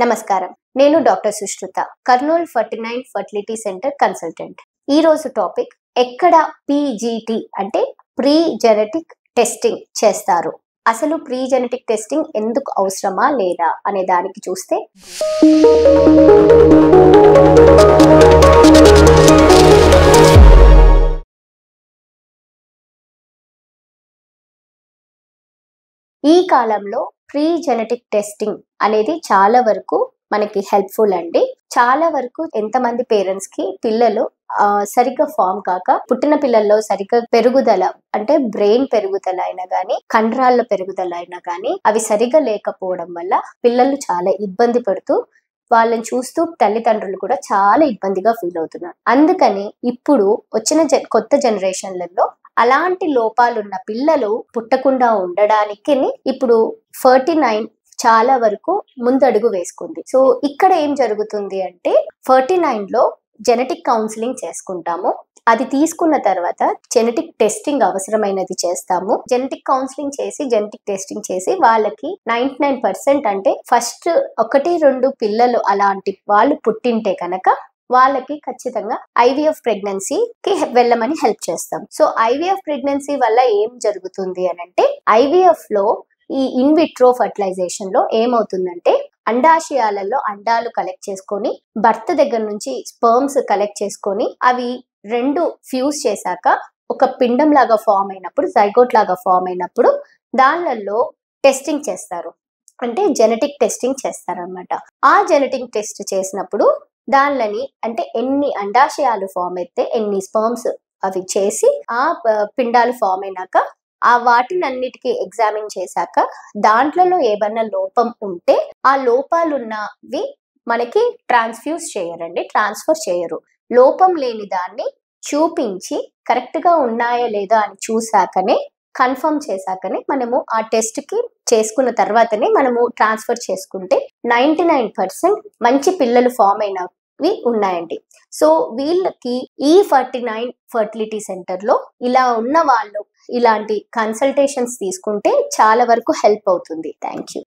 నమస్కారం. నేను doctor Sushruta, Kurnool 49 fertility centre consultant. ఈ రోజు టాపిక్ ఎక్కడ పీజీటీ అంటే ప్రీ జెనెటిక్ టెస్టింగ్ చేస్తారు. అసలు ప్రీ జెనెటిక్ టెస్టింగ్ ఎందుకు అవసరమా లేదా అనే దానికి చూస్తే, ఈ కాలంలో ప్రీ జెనెటిక్ టెస్టింగ్ అనేది చాలా వరకు మనకి హెల్ప్ఫుల్ అండి. చాలా వరకు ఎంతమంది పేరెంట్స్ కి పిల్లలు సరిగ్గా ఫామ్ కాక, పుట్టిన పిల్లల్లో సరిగ్గా పెరుగుదల అంటే బ్రెయిన్ పెరుగుదల అయినా కానీ, కండరాల పెరుగుదల అయినా కానీ అవి సరిగ్గా లేకపోవడం వల్ల పిల్లలు చాలా ఇబ్బంది పడుతూ, వాళ్ళని చూస్తూ తల్లిదండ్రులు కూడా చాలా ఇబ్బందిగా ఫీల్ అవుతున్నారు. అందుకని ఇప్పుడు వచ్చిన కొత్త జనరేషన్లలో అలాంటి లోపాలున్న పిల్లలు పుట్టకుండా ఉండడానికి ఇప్పుడు 49 చాలా వరకు ముందడుగు వేసుకుంది. సో ఇక్కడ ఏం జరుగుతుంది అంటే 49 లో జెనెటిక్ కౌన్సిలింగ్ చేసుకుంటాము. అది తీసుకున్న తర్వాత జెనెటిక్ టెస్టింగ్ అవసరమైనది చేస్తాము. జెనెటిక్ కౌన్సిలింగ్ చేసి జెనెటిక్ టెస్టింగ్ చేసి వాళ్ళకి 99% అంటే ఫస్ట్ 1-2 పిల్లలు అలాంటి వాళ్ళు పుట్టింటే కనుక వాళ్ళకి ఖచ్చితంగా ఐవీఎఫ్ ప్రెగ్నెన్సీకి వెళ్ళమని హెల్ప్ చేస్తాం. సో ఐవీఎఫ్ ప్రెగ్నెన్సీ వల్ల ఏం జరుగుతుంది అని అంటే, ఐవీఎఫ్ లో ఈ ఇన్ విట్రో ఫర్టిలైజేషన్ లో ఏమవుతుందంటే, అండాశయాలలో అండాలు కలెక్ట్ చేసుకొని, భర్త దగ్గర నుంచి స్పర్మ్స్ కలెక్ట్ చేసుకొని, అవి రెండు ఫ్యూజ్ చేశాక ఒక పిండం లాగా ఫామ్ అయినప్పుడు, జైగోట్ లాగా ఫామ్ అయినప్పుడు దానిలలో టెస్టింగ్ చేస్తారు. అంటే జెనెటిక్ టెస్టింగ్ చేస్తారనమాట. ఆ జెనెటిక్ టెస్ట్ చేసినప్పుడు దానిని అంటే ఎన్ని అండాశయాలు ఫామ్ అయితే ఎన్ని స్పర్మ్స్ అవి చేసి ఆ పిండాలు ఫామ్ అయినాక ఆ వాటిని అన్నిటికీ ఎగ్జామిన్ చేశాక దాంట్లో ఏమన్నా లోపం ఉంటే ఆ లోపాలున్నవి మనకి ట్రాన్స్ఫర్ చేయరు. లోపం లేని దాన్ని చూపించి కరెక్ట్ గా ఉన్నాయా లేదా అని చూసాకనే, కన్ఫర్మ్ చేశాకనే మనము ఆ టెస్ట్ కి చేసుకున్న తర్వాతనే మనము ట్రాన్స్ఫర్ చేసుకుంటే 99% మంచి పిల్లలు ఫామ్ అయినవి ఉన్నాయండి. సో వీళ్ళకి ఈ 49 ఫర్టిలిటీ సెంటర్ లో ఇలా ఉన్న వాళ్ళు ఇలాంటి కన్సల్టేషన్స్ తీసుకుంటే చాలా వరకు హెల్ప్ అవుతుంది. Thank you.